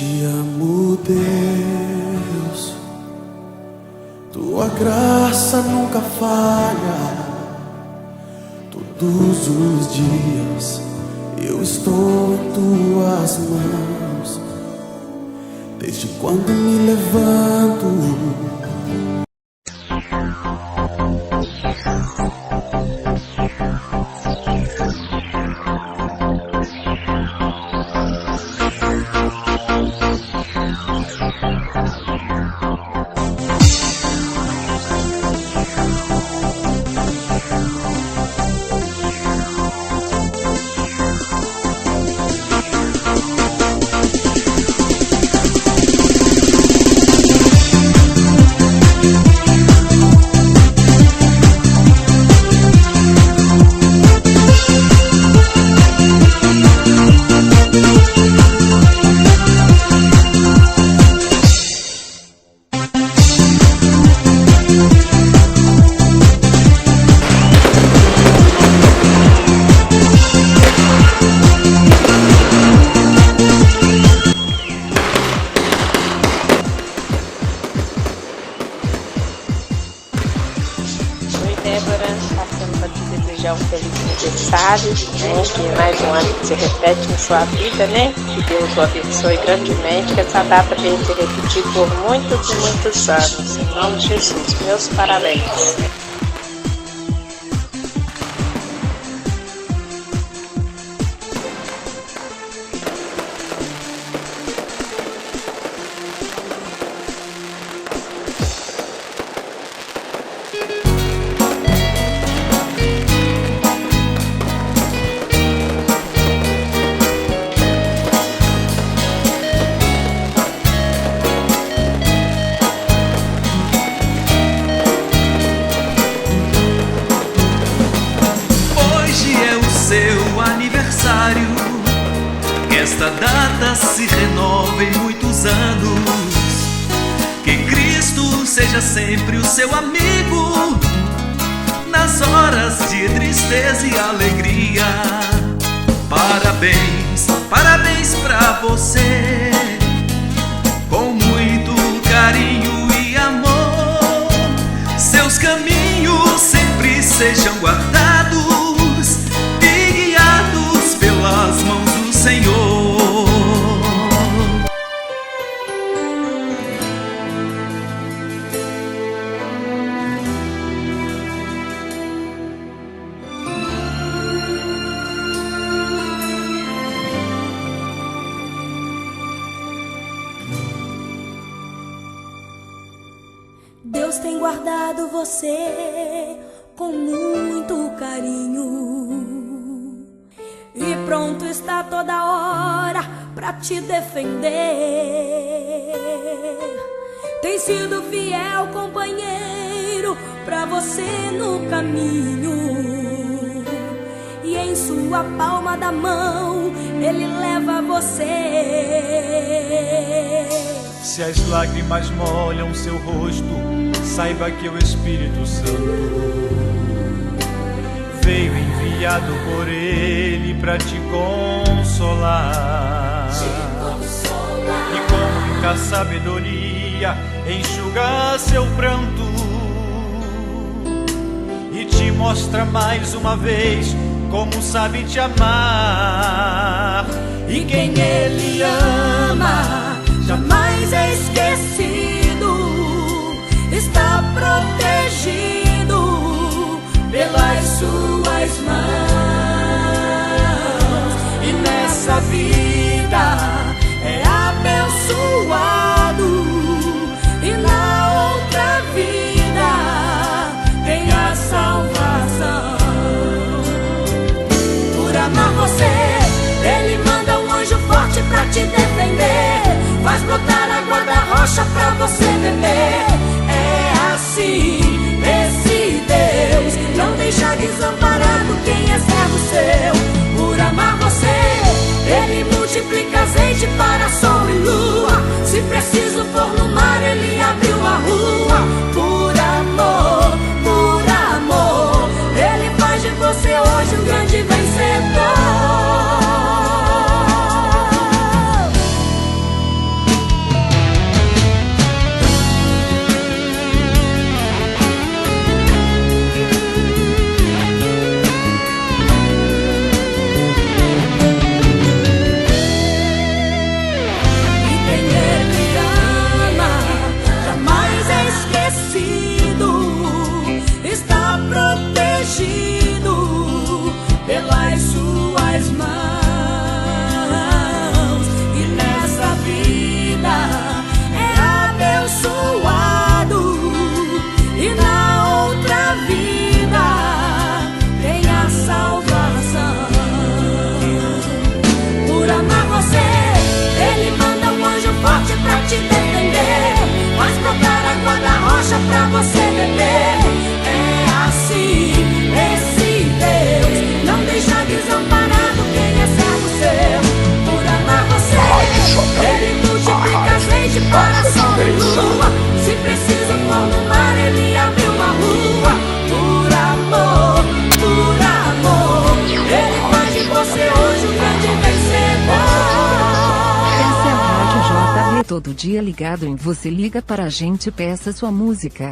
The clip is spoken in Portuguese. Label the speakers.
Speaker 1: te amo, Deus, tua graça nunca falha. Todos os dias eu estou em tuas mãos, desde quando me levanto.
Speaker 2: Passando para te desejar um feliz aniversário, né? Que mais um ano que se repete na sua vida, né? Que Deus o abençoe grandemente, que essa data venha se repetir por muitos e muitos anos. Em nome de Jesus, meus parabéns.
Speaker 3: Seu aniversário, que esta data se renova em muitos anos, que Cristo seja sempre o seu amigo, nas horas de tristeza e alegria. Parabéns, parabéns pra você, com muito carinho e amor, seus caminhos sempre sejam guardados, pelas mãos do Senhor.
Speaker 4: Deus tem guardado você com muito carinho e pronto está toda hora pra te defender. Tem sido fiel companheiro pra você no caminho, e em sua palma da mão ele leva você.
Speaker 5: Se as lágrimas molham seu rosto, saiba que o Espírito Santo veio enviado por ele pra te consolar. E com muita sabedoria enxuga seu pranto e te mostra mais uma vez como sabe te amar.
Speaker 4: E quem ele ama jamais é esquecido, está protegido pelas suas mãos, e nessa vida é abençoado, e na outra vida tem a salvação. Por amar você, ele manda um anjo forte pra te defender, faz brotar água da rocha pra você beber. É assim, esse Deus não deixa desamparado quem é servo seu. Por amar você, ele multiplica azeite para sol e lua. Se preciso for no mar, ele abriu a rua. Por amor, ele faz de você hoje um grande vencedor.
Speaker 6: todo dia ligado em você. Liga para a gente, peça sua música.